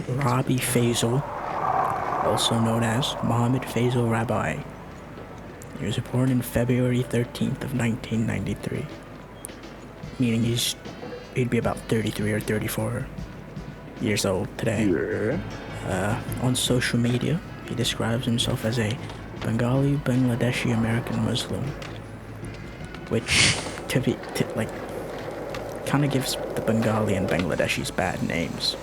Robbie Fazel, also known as Mohammed Fazel Rabbi. He was born in February 13th of 1993, meaning he'd be about 33 or 34 years old today. On social media, he describes himself as a Bengali-Bangladeshi-American Muslim, which kind of gives the Bengali and Bangladeshis bad names,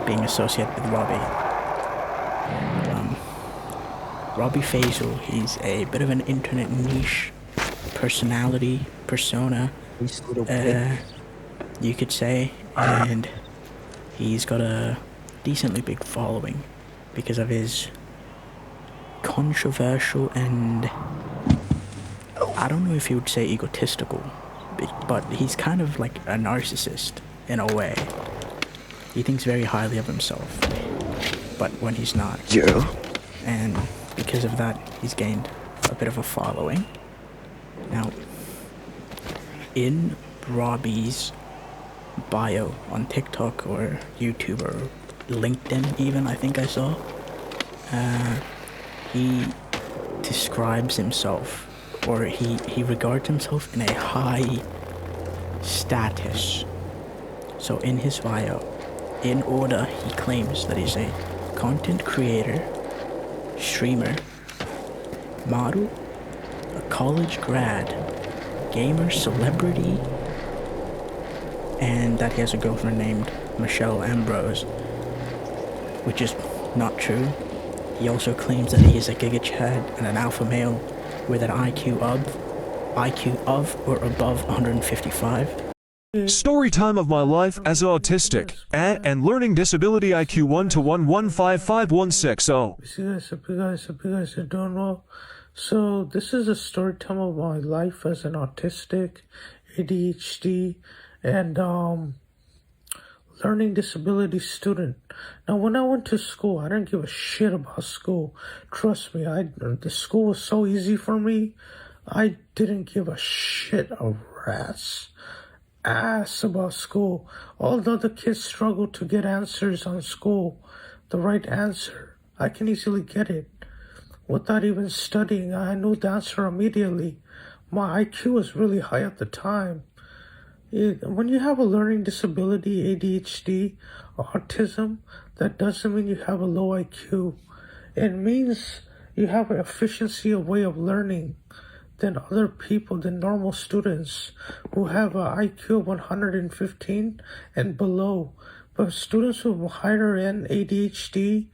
being associated with Robbie. Robbie Fazel, he's a bit of an internet niche persona, you could say, and he's got a decently big following because of his controversial and, I don't know if you would say egotistical, but he's kind of like a narcissist in a way. He thinks very highly of himself, but when he's not. And because of that, he's gained a bit of a following. Now, in Robbie's bio on TikTok or YouTube or LinkedIn even, I think I saw, he describes himself, or he regards himself in a high status. So in his bio, in order, he claims that he's a content creator, streamer, model, a college grad, gamer, celebrity, and that he has a girlfriend named Michelle Ambrose, which is not true. He also claims that he is a Giga Chad and an alpha male with an IQ of or above 155. Story time of my life as autistic and learning disability IQ 1 to 1155160. If you guys don't know, so this is a story time of my life as an autistic, ADHD, and learning disability student. Now, when I went to school, I didn't give a shit about school. Trust me, the school was so easy for me. I didn't give a shit a rat's ass about school. All the other kids struggle to get answers on school, the right answer. I can easily get it without even studying. I knew the answer immediately. My IQ was really high at the time. When you have a learning disability, ADHD, autism, that doesn't mean you have a low IQ. It means you have an efficiency, a way of learning than other people, than normal students who have an IQ of 115 and below. But students who have higher end ADHD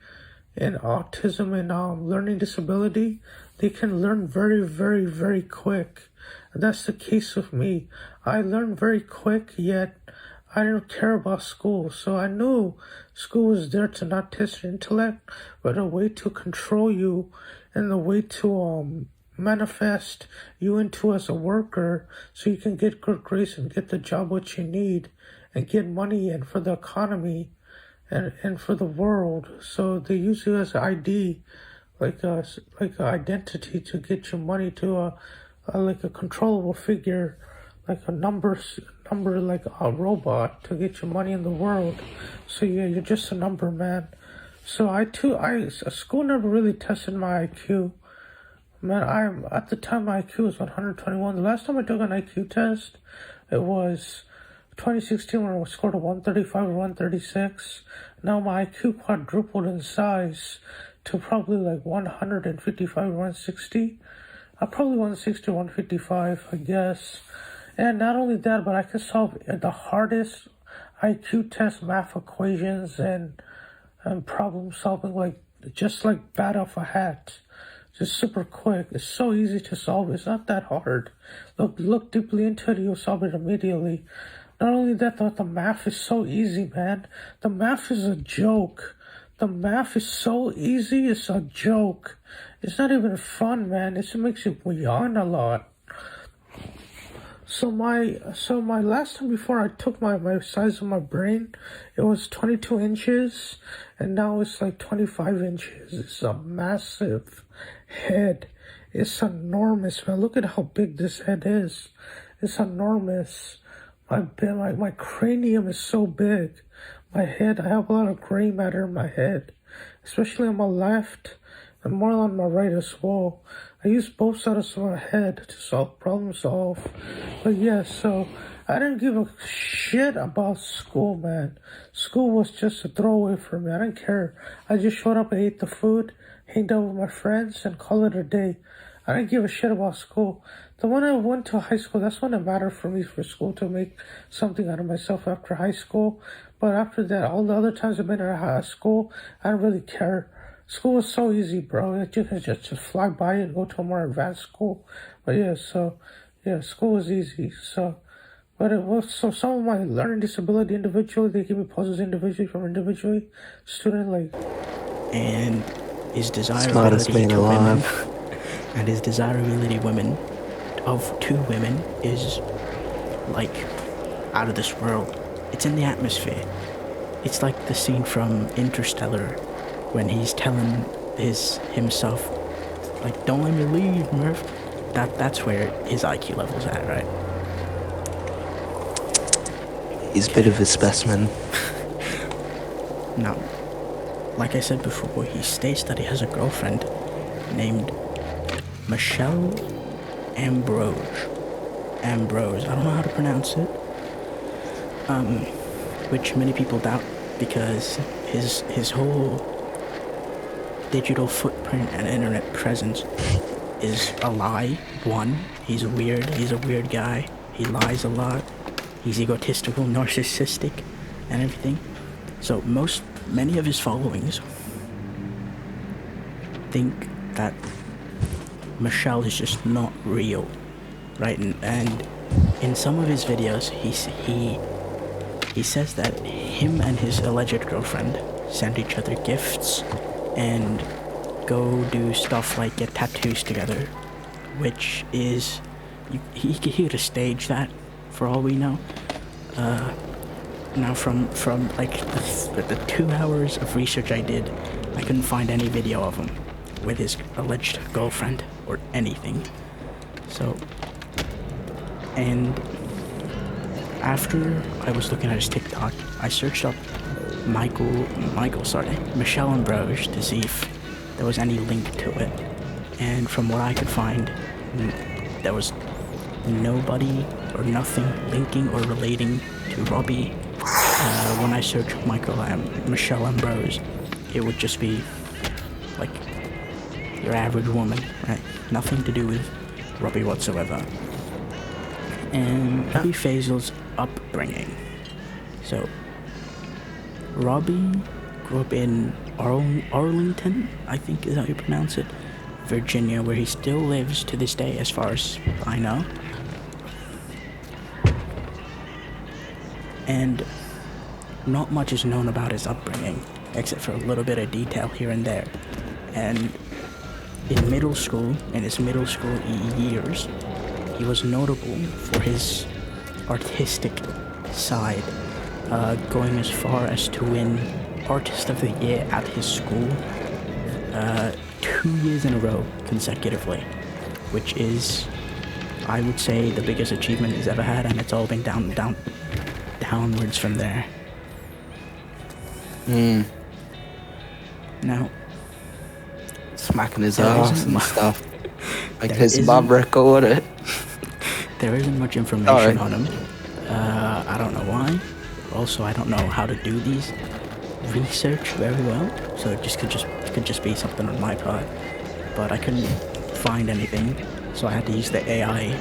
and autism and learning disability, they can learn very, very, very quick. And that's the case with me. I learned very quick, yet I didn't care about school. So I knew school was there to not test your intellect, but a way to control you and the way to manifest you into as a worker so you can get good grades and get the job what you need and get money in for the economy and for the world. So they use you as an ID, like an identity to get your money to like a controllable figure, like a number like a robot to get your money in the world. So yeah, you're just a number, man. So school never really tested my IQ. Man, at the time my IQ was 121. The last time I took an IQ test, it was 2016 when I scored a 135 or 136. Now my IQ quadrupled in size to probably like 155 or 160. Probably 160 or 155, I guess. And not only that, but I can solve the hardest IQ test math equations and problem solving just like bat off a hat. Just super quick. It's so easy to solve. It's not that hard. Look deeply into it, you'll solve it immediately. Not only that, the math is so easy, man. The math is a joke. The math is so easy, it's a joke. It's not even fun, man. It makes you yawn a lot. So my last time before I took my size of my brain, it was 22 inches, and now it's like 25 inches. It's a massive head. It's enormous, man. Look at how big this head is. It's enormous. My cranium is so big. my head. I have a lot of gray matter in my head, especially on my left and more on my right as well. I use both sides of my head to problem solve. But yeah, so I didn't give a shit about school, man. School was just a throwaway for me. I didn't care. I just showed up and ate the food, hanged out with my friends, and called it a day. I didn't give a shit about school. The when I went to high school, that's when it mattered for me for school to make something out of myself after high school. But after that, all the other times I've been at high school, I didn't really care. School was so easy, bro. You could just fly by and go to a more advanced school. But yeah, school was easy. But it was, so some of my learning disability individually, they give me puzzles individually from individually. Student, like. And his Smartest man desirability to women, alive. and his desirability to women is like out of this world. It's in the atmosphere. It's like the scene from Interstellar when he's telling himself, like, don't let me leave, Murph. That's where his IQ level's at, right? He's a bit of a specimen. Now, like I said before, he states that he has a girlfriend named Michelle Ambrose. I don't know how to pronounce it. Which many people doubt because his whole digital footprint and internet presence is a lie. One, he's a weird guy. He lies a lot. He's egotistical, narcissistic, and everything. So many of his followings think that Michelle is just not real, right? And in some of his videos, he says that him and his alleged girlfriend send each other gifts and go do stuff like get tattoos together, which is he could have staged that for all we know. Now from like the 2 hours of research I did, I couldn't find any video of him with his alleged girlfriend or anything. So, and after I was looking at his TikTok, I searched up Michelle Ambrose to see if there was any link to it. And from what I could find, there was nobody or nothing linking or relating to Robbie. When I searched Michelle Ambrose, it would just be like your average woman, right? Nothing to do with Robbie whatsoever. And Robbie Fazel's upbringing. So, Robbie grew up in Arlington, I think is how you pronounce it, Virginia, where he still lives to this day, as far as I know. And not much is known about his upbringing, except for a little bit of detail here and there. And in his middle school years, he was notable for his artistic side, going as far as to win Artist of the Year at his school 2 years in a row consecutively, which is, I would say, the biggest achievement he's ever had, and it's all been downwards from there. Now, Smacking his ass and stuff. Like his mum recorded it. There isn't much information on him. I don't know why. Also, I don't know how to do these research very well, so it could just be something on my part. But I couldn't find anything, so I had to use the AI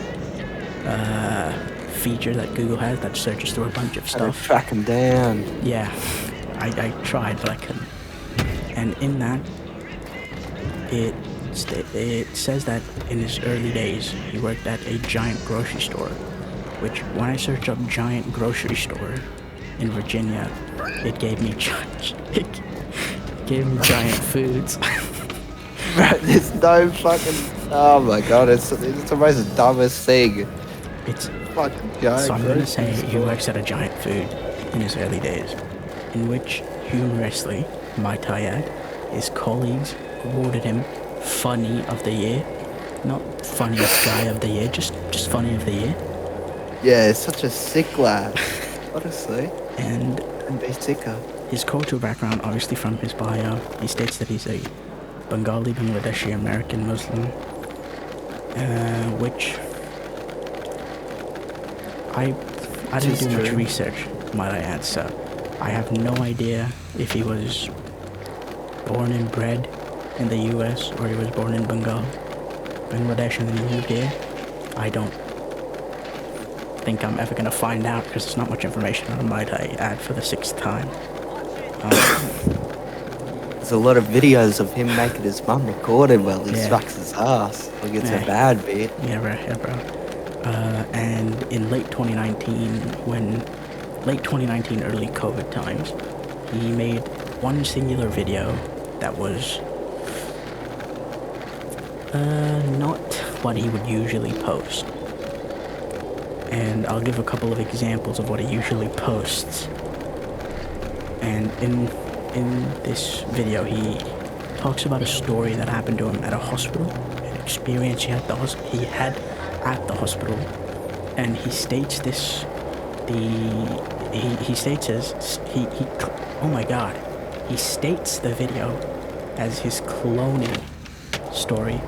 feature that Google has that searches through a bunch of stuff. Track him down. Yeah, I tried, but I couldn't. And in that, it says that in his early days, he worked at a giant grocery store, which when I searched up giant grocery store in Virginia, it gave me giant foods. Bro, there's no fucking... Oh my god, it's the most dumbest thing. It's fucking giant. So I'm gonna say he works at a giant food in his early days, in which, humorously, might I add, his colleagues awarded him Funny of the Year. Not funniest guy of the year, just funny of the year. Yeah, it's such a sick lad, honestly. And Couldn't be sicker. His cultural background, obviously from his bio, he states that he's a Bengali-American Muslim, which I didn't do much research, might I add, so I have no idea if he was born and bred in the US or he was born in Bangladesh and then he moved here. I don't think I'm ever gonna find out because there's not much information on him, might I add, for the 6th time. There's a lot of videos of him making his mum record him while he Yeah. sucks his ass. Like it's Yeah. a bad bit. Yeah, bro. And in late 2019, early COVID times, he made one singular video that was not what he would usually post. And I'll give a couple of examples of what he usually posts. And in this video, he talks about a story that happened to him at a hospital, an experience he had at the hospital, and he states this. He states the video as his cloning story,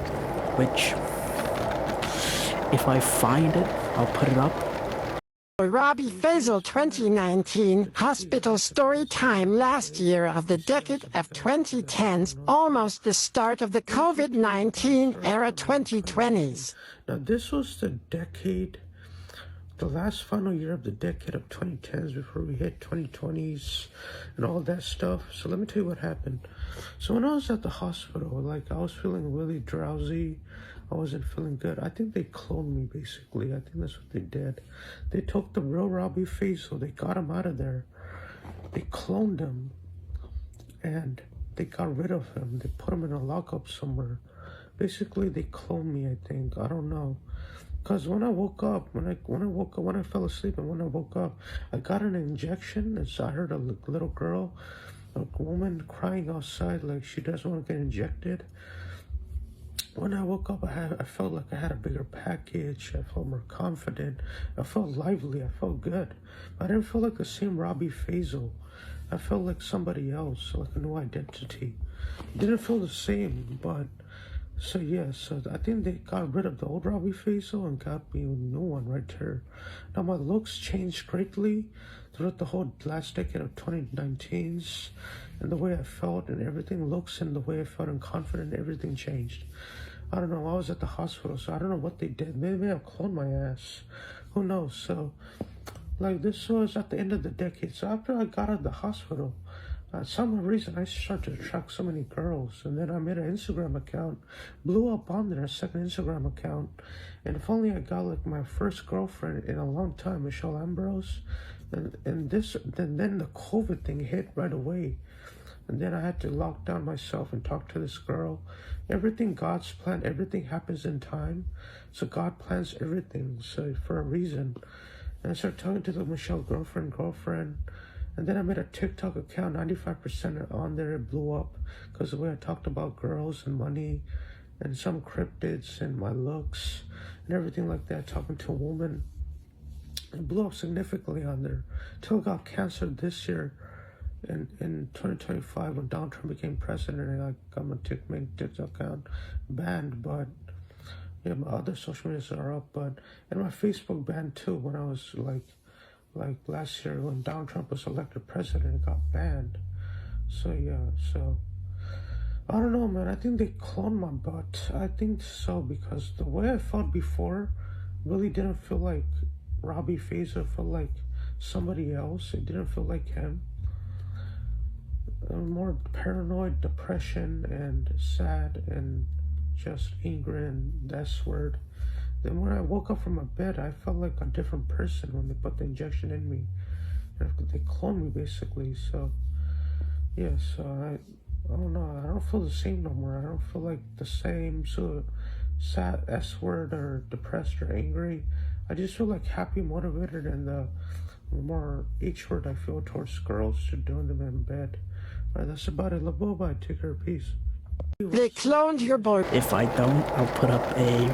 which, if I find it, I'll put it up. Robbie Fazel 2019 hospital story time last year of the decade of 2010s, almost the start of the COVID-19 era 2020s. Now, this was the decade, the last final year of the decade of 2010s before we hit 2020s and all that stuff. So let me tell you what happened. So when I was at the hospital, like, I was feeling really drowsy. I wasn't feeling good. I think they cloned me, basically. I think that's what they did. They took the real Robbie Fazel. They got him out of there. They cloned him. And they got rid of him. They put him in a lockup somewhere. Basically, they cloned me, I think. I don't know. Because when I woke up, when I fell asleep and when I woke up, I got an injection. And so I heard a little girl, a woman crying outside like she doesn't want to get injected. When I woke up, I felt like I had a bigger package. I felt more confident. I felt lively. I felt good. I didn't feel like the same Robbie Fazel. I felt like somebody else, like a new identity. It didn't feel the same, but so yeah. So I think they got rid of the old Robbie Fazel and got me a new one right here. Now my looks changed greatly throughout the whole last decade of 2019s, and the way I felt and everything looks and the way I felt and confident, everything changed. I don't know, I was at the hospital, so I don't know what they did. Maybe I cloned my ass. Who knows? So, like, this was at the end of the decade. So after I got out of the hospital, some reason I started to attract so many girls. And then I made an Instagram account, blew up on there, a second Instagram account. And if only I got, like, my first girlfriend in a long time, Michelle Ambrose. And then the COVID thing hit right away. And then I had to lock down myself and talk to this girl. Everything God's plan, everything happens in time. So God plans everything, so for a reason. And I started talking to the Michelle girlfriend. And then I made a TikTok account, 95% on there, it blew up. Because the way I talked about girls and money and some cryptids and my looks and everything like that, talking to a woman. It blew up significantly on there. Till it got canceled this year. In 2025, when Donald Trump became president, and I got my TikTok account banned, but yeah, my other social medias are up, and my Facebook banned too. When I was like last year when Donald Trump was elected president, it got banned. So yeah, so I don't know, man. I think they cloned my butt. I think so, because the way I felt before really didn't feel like Robbie Fazel. It felt like somebody else. It didn't feel like him. More paranoid, depression, and sad, and just angry, and that's word. Then when I woke up from my bed, I felt like a different person when they put the injection in me. They cloned me, basically. So yeah, so I don't know. I don't feel the same no more. I don't feel like the same so sad S word or depressed or angry. I just feel like happy, motivated, and the more H word I feel towards girls to doing them in bed. Alright, that's about it. Love, bye. Take care. Peace. They cloned your boy. If I don't, I'll put up a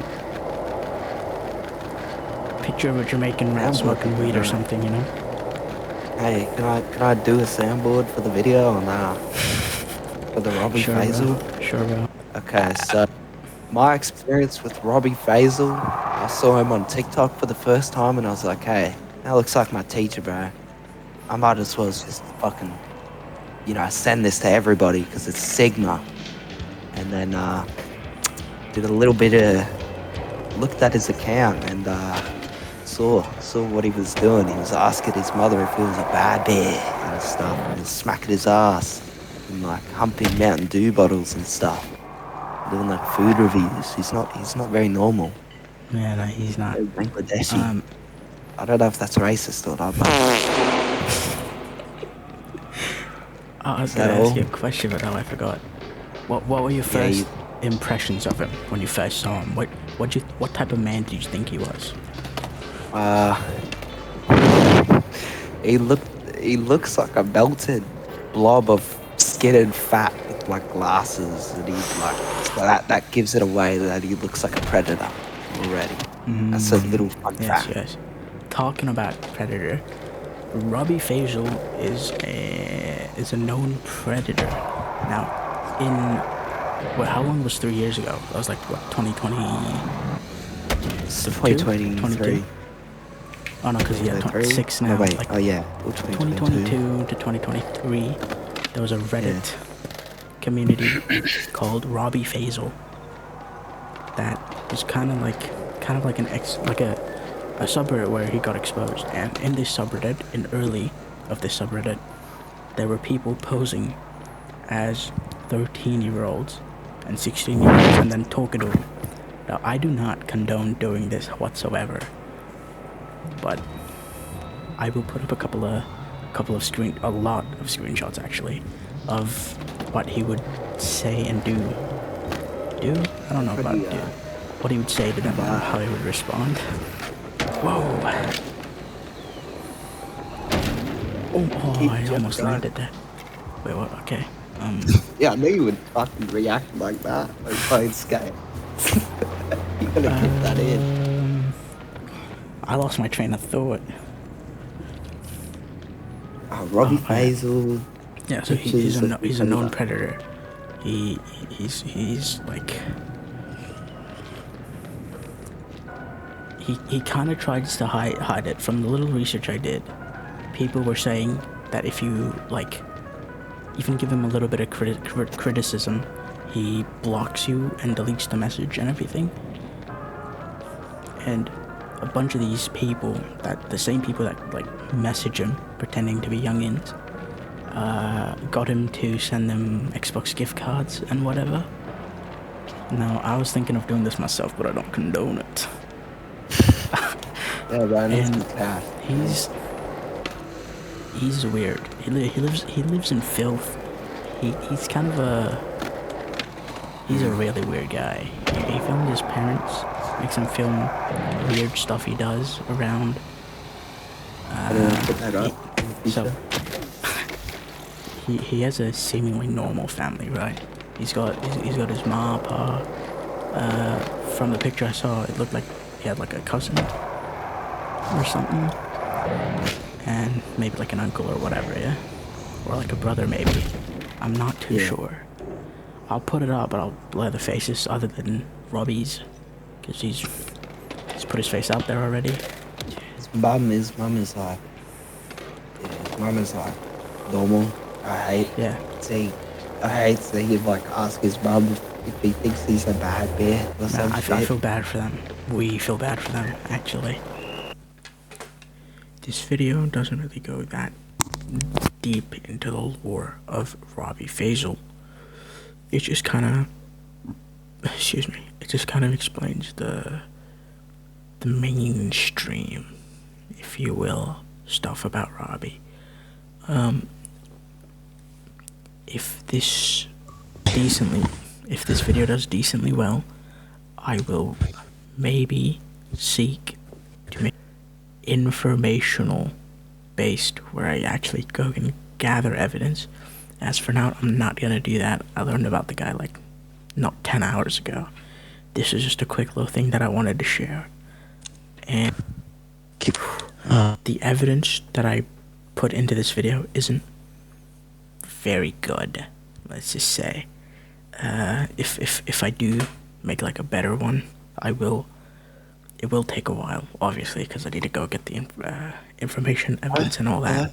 picture of a Jamaican rat smoking weed or something, you know? Hey, can I do a soundboard for the video on for the Robbie Sure, Fazel? bro. Sure, bro. Okay, so my experience with Robbie Fazel, I saw him on TikTok for the first time, and I was like, hey, that looks like my teacher, bro. I might as well just fucking, send this to everybody because it's Sigma. And then did a little bit of looked at his account and saw what he was doing. He was asking his mother if he was a bad bear and stuff, and he was smacking his ass and like humping Mountain Dew bottles and stuff, doing like food reviews. He's not very normal. Yeah, no, he's not. Very Bangladeshi. I don't know if that's racist or not. But I was Is that gonna ask all? you a question, but now I forgot. What were your first impressions of him when you first saw him? What type of man did you think he was? He looks like a melted blob of skin and fat with like glasses, and he's like, so that gives it away that he looks like a predator already. That's a little fun fact. Yes. Talking about predator, Robbie Fazel is a known predator. Now, how long was 3 years ago? That was like what, 2020? It's 2023. Oh no, because yeah, 26 now. Oh wait, Like, oh yeah, 2022 to 2023, there was a Reddit community called Robbie Fazel that was kind of like a subreddit where he got exposed. And in this subreddit, there were people posing as 13-year-olds and 16-year-olds and then talking to him. Now, I do not condone doing this whatsoever, but I will put up a lot of screenshots actually of what he would say and do. I don't know about do. What he would say to them and how he would respond. Whoa. Oh, I almost landed that. Wait, what? Okay. Yeah, I knew you would fucking react like that, like playing skate. You gotta keep that in. I lost my train of thought. Robbie Fazel. Yeah, so he's a known predator. He's like he kind of tries to hide it. From the little research I did, people were saying that if you like even give him a little bit of criticism, he blocks you and deletes the message and everything. And a bunch of these people, the same people that like message him pretending to be youngins, got him to send them Xbox gift cards and whatever. Now, I was thinking of doing this myself, but I don't condone it. Yeah, Ryan, and he's weird. He lives in filth. He's kind of he's a really weird guy. He filmed his parents, makes him film weird stuff he does around. Put that up. So he has a seemingly normal family, right? He's got his ma, pa. From the picture I saw, it looked like he had like a cousin or something, and maybe like an uncle or whatever, yeah, or like a brother maybe. I'm not too sure. I'll put it up, but I'll blur the faces other than Robbie's, because he's put his face out there already. His mum is like normal. I hate seeing him like ask his mum if he thinks he's a bad bear or something. I feel bad for them. We feel bad for them, actually. This video doesn't really go that deep into the lore of Robbie Fazel. It just kind of, it just kind of explains the mainstream, if you will, stuff about Robbie. If this video does decently well, I will maybe seek to make informational based, where I actually go and gather evidence. As for now, I'm not gonna do that. I learned about the guy like not 10 hours ago. This is just a quick little thing that I wanted to share. And the evidence that I put into this video isn't very good, let's just say. If I do make like a better one, it will take a while, obviously, because I need to go get the information, evidence, and all that.